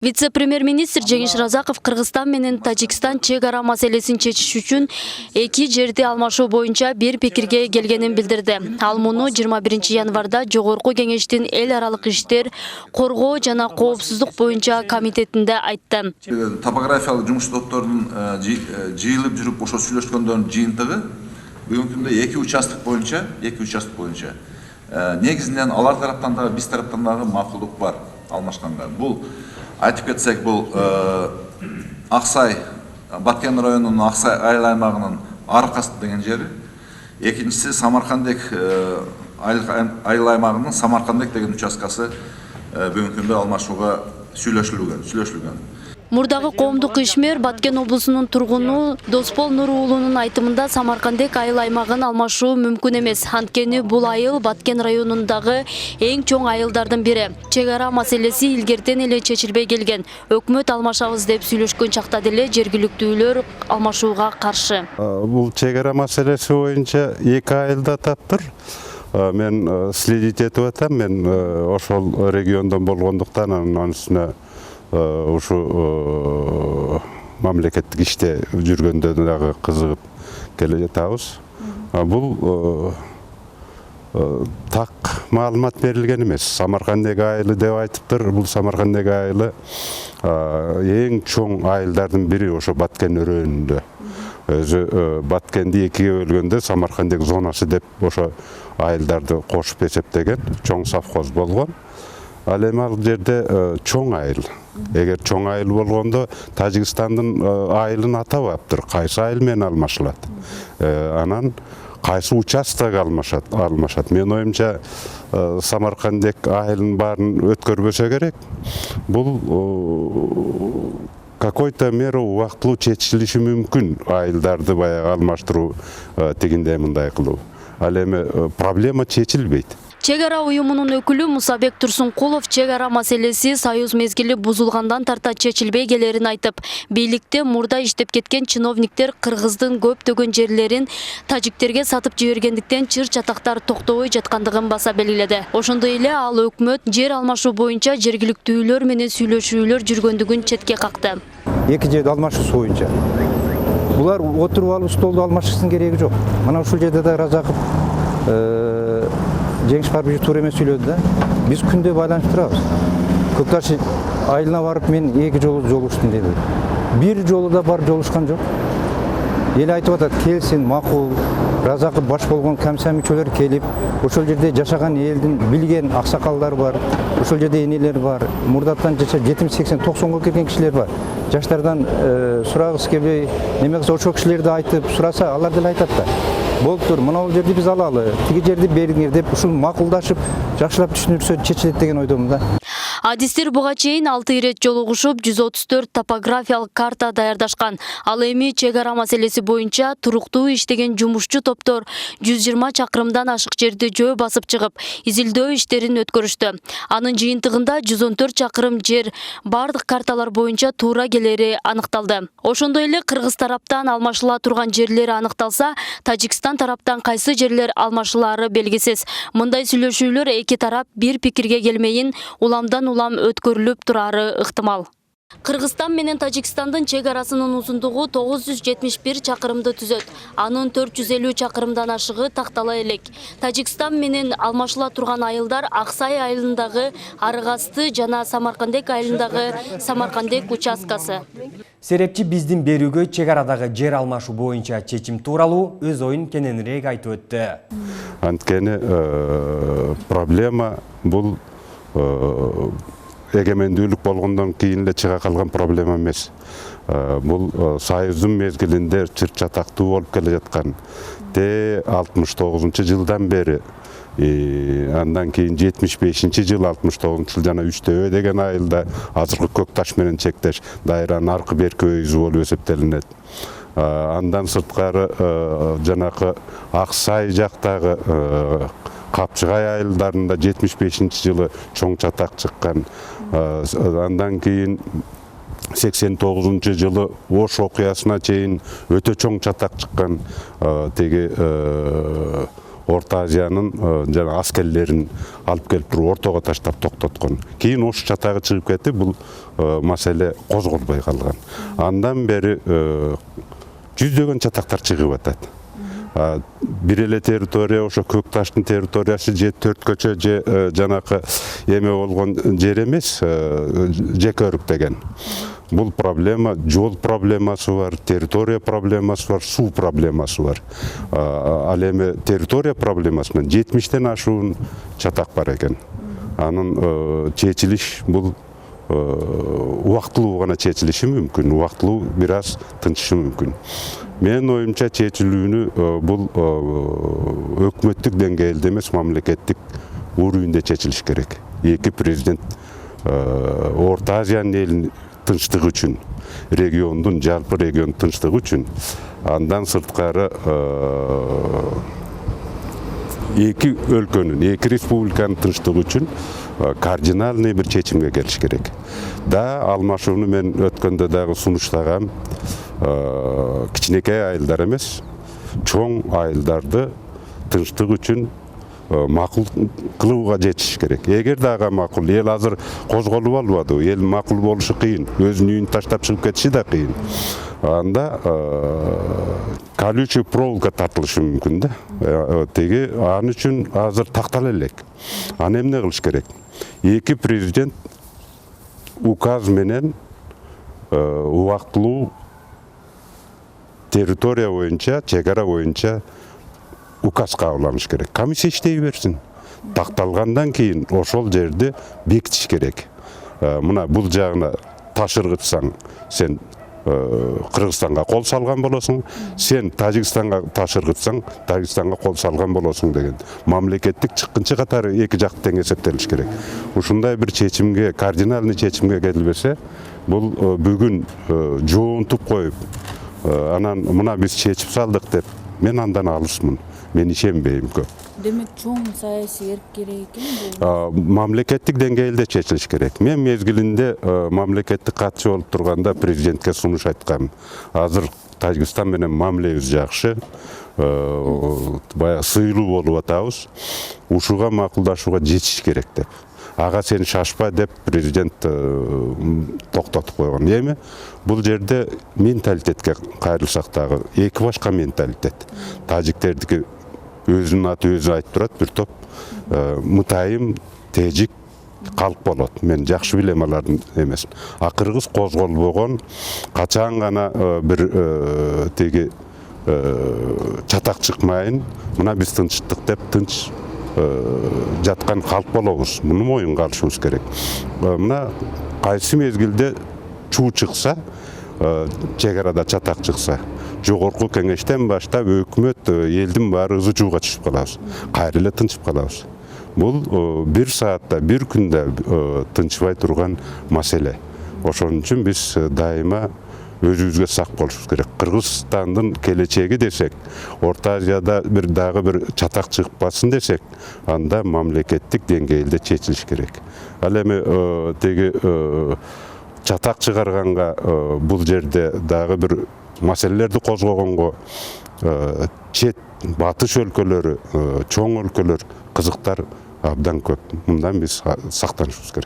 Вице-премьер-министр Жеңиш Разаков Кыргызстан менен Тажикстан чек ара маселесин чечиш үчүн эки жерди алмашуу боюнча бир пикирге келгенин билдирди. Ал муну 21 январда Жогорку Кеңештин эл аралык иштер, коргоо жана коопсуздук боюнча комитетинде айтты. Топографиялык жумуш топторунун жыйылып жүрүп ошо сүйлөшкөндөрдүн жыйынтыгы бүгүнкү күндө эки участок боюнча негизинен алар тараптан дагы биз тараптан дагы макулдук бар алмашканга. Бул айтып кетсек, бул Аксай, Баткен районунун Аксай айыл аймагынын Аркасы деген жери. Экинчиси Самаркандек айыл аймагынын Самаркандек деген участкасы бүгүнкү күндө алмашууга сүйлөшүлгөн. Мурдагы коомдук ишмер Баткен облусунун тургуну Доспол Нур уулунун айтымында Самаркандек айыл аймагын алмашуу мүмкүн эмес. Анткени бул айыл Баткен районундагы эң чоң айылдардын бири. Чек ара маселеси илгертен эле чечилбей келген. Өкмөт алмашабыз деп сүйлөшкөн чакта деле жергиликтүүлөр алмашууга каршы. Бул чек ара маселеси боюнча эки айылда таптыр. Мен следить этип атам. Мен ошол региондон болгондуктан анын үстүнө ушу мамлекеттик иште жүргөндө дагы кызыгып келе жатабыз. Бул так маалымат берилген эмес. Самаркандек айылы деп айтыптыр. Бул Самаркандек айылы эң чоң айылдардын бири ошо Баткен өрөөнүндө. Өзү Баткенди экиге бөлгөндө Самаркандек зонасы деп ошо айылдарды кошуп эсептеген чоң совхоз болгон. Ал эми ал жерде чоң айыл. Эгер чоң айыл болгондо Тажикстандын айылын атабаптыр. Кайсы айыл менен алмашылат. Анан кайсы участок алмашат. Мен оюмча Самаркандек айылын баарын өткөрбөсө керек. Бул какой-то мера убактылуу чечилиши мүмкүн айылдарды баягы алмаштыруу тигиндей мындай кылуу. Ал эми проблема чечилбейт. Чек ара уюмунун өкүлү Мусабек Турсункулов чек ара маселеси союз мезгили бузулгандан тарта чечилбей келерин айтып, бийликте мурда иштеп кеткен чиновниктер Кыргыздын көптөгөн жерлерин тажиктерге сатып жибергендиктен чыр-чатактар токтобой жаткандыгын баса белгиледи. Ошондой эле ал өкмөт жер алмашуу боюнча жергиликтүүлөр менен сүйлөшүүлөр жүргөндүгүн четке какты. Эки жерди алмашуу боюнча булар отуруп алып столду алмашыштын кереги жок. Мына ушул жерде да Разаков Жеңиш Парбиевич туура эмес сүйлөдү да. Биз күндө байланышып турабыз. Көкташ айылына барып мен эки жолу жолуштум деди. Бир жолу да барып жолушкан жок. Эл айтып атат, келсин, макул. Разаков баш болгон комиссия мүчөлөр келип, ошол жерде жашаган элдин билген аксакалдар бар. Ошол жерде энелер бар. Мурдаттан жаша 70-80-90 келген кишилер бар. Жаштардан сурагысы келбей, неме кылса ошол кишилерди айтып сураса, алар деле айтат да. Болуптур, мына бул жерди биз алалы, тиги жерди бериңер деп ушул макулдашып, жакшылап түшүнүрсө чечилет деген ойдомун да. Адистер буга чейин 6 ирет жолугушуп 134 топографиялык карта даярдашкан. Ал эми чек ара маселеси боюнча туруктуу иштеген жумушчу топтор 120 чакырымдан ашык жерди жөө басып чыгып, изилдөө иштерин өткөрүштү. Анын жыйынтыгында 114 чакырым жер бардык карталар боюнча туура келери аныкталды. Ошондой эле Кыргыз тараптан алмашыла турган жерлери аныкталса, Тажикстан тараптан кайсы жерлер алмашылары белгисиз. Мындай сүйлөшүүлөр эки тарап бир пикирге келмейин уламдан улам өткөрүлүп турары ыктымал. Кыргызстан менен Тажикстандын чек арасынын узундугу 971 чакырымды түзөт. Анын 450 чакырымдан ашыгы тактала элек. Тажикстан менен алмашыла турган айылдар Аксай айылындагы Аргасты жана Самаркандек айылындагы Самаркандек участкасы. Серепчи биздин берүүгө чек арадагы жер алмашуу боюнча чечим тууралуу өз оюн кененирээк айтып өттү. Анткени проблема бул эгемендүүлүк болгондон кийин эле чыга калган проблема эмес. Бул союздун мезгилинде чыр-чатактуу болуп келе жаткан. 69-жылдан бери, андан кийин 75-жыл, 69-жыл жана 3 деген айылда азыркы Көкташ менен чектеш дайранын аркы берки өйүзү болуп эсептелинет. Андан сырткары жанакы Аксай жактагы Капчыгай айылдарында 75-жылы чоң чатак чыккан. Андан кийин 89-жылы Ош окуясына чейин өтө чоң чатак чыккан. Теги Орта Азиянын жана аскерлерин алып келип туруп ортого таштап токтоткон. Кийин Ош чатагы чыгып кетти, бул маселе козголбой калган. Андан бери жүздөгөн чатактар чыгып атат. Бир эле территория, ошо Көк Таштын территориясы же Төрт көчө же жанакы эме болгон жер эмес, Жекөрүк деген. Бул проблема, жол проблемасы бар, территория проблемасы бар, суу проблемасы бар. Ал эми территория проблемасы менен 70-тен ашуун чатак бар экен. Анын чечилиш бул убактылуу гана чечилиши мүмкүн, убактылуу бир аз тынчышы мүмкүн. Менин оюмча чечилүүнү бул өкмөттүк деңгээлде эмес, мамлекеттик уровенде чечилиш керек. Эки президент Орта Азиянын элин тынчтыгы үчүн, региондун, жалпы регион тынчтыгы үчүн, андан сырткары эки өлкөнүн, эки республиканын тынчтыгы үчүн кардинальный бир чечимге келиш керек. Да, алмашууну мен өткөндө дагы сунуштагам. Кичинекей айылдар эмес, чоң айылдарды тынчтык үчүн макул кылууга жетиш керек. Эгер дагы макул, эл азыр козголуп албады, эл макул болушу кыйын, өзүнүн үйүн таштап чыгып кетиши да кыйын. Анда колючий проволока тартылышы мүмкүн да. Теги аны үчүн азыр тактала элек. Аны эмне кылыш керек? Эки президент указ менен убактылуу территория боюнча, чегара боюнча указ кабылданыш керек. Комиссия иштей берсин. Такталгандан кийин ошол жерди бекитиш керек. Мына бул жагына таш ыргытсаң, сен Кыргызстанга кол салган болосуң, сен Тажикстанга таш ыргытсаң, Тажикстанга кол салган болосуң деген мамлекеттик чыккынчы катары эки жак тең эсептелиш керек. Ушундай бир чечимге, кардинальный чечимге келбесе, бул бүгүн жоонтуп коюп, анан мына биз чечип салдык деп, мен андан алысмын. Мен ишенбейм көп. Демек, чоң саясий эрк керек экен. Мамлекеттик деңгээлде чечилиш керек. Мен мезгилинде мамлекеттик катчы болуп турганда президентке сунуш айткам. Азыр Тажикстан менен мамилебиз жакшы, баягы сыйлуу болуп атабыз. Ушуга макулдашууга жетиш керек деп. Ага сен шашпа деп президент токтотуп койгон. Эми бул жерде менталитетке кайрылсак дагы эки башка менталитет. Тажиктердики өзүнүн аты өзү айтып турат, бир топ мытайым, тежик калк болот. Мен жакшы билем алардын эмесин. А кыргыз козголбогон, качан гана бир теги чатак чыкмайын, мына биз тынчтык деп тынч жаткан калк болобуз. Муну моюнга алышыбыз керек. Мына кайсы мезгилде чуу чыкса, чегарада чатак чыкса, жогорку кеңештен баштап өкмөт, элдин баары ызы чууга түшүп калабыз. Кайра эле тынчып калабыз. Бул бир саатта, бир күндө тынчыбай турган маселе. Ошон үчүн биз дайыма өзүбүзгө сак болушубуз керек. Кыргызстандын келечеги десек, Орта Азияда дагы бир чатак чыкпасын десек, анда мамлекеттик деңгээлде чечилиш керек. Ал эми теги чатак чыгарганга бул жерде дагы бир маселелерди козгогонго чет батыш өлкөлөрү, чоң өлкөлөр, кызыктар абдан көп. Мындан биз сактанышыбыз керек.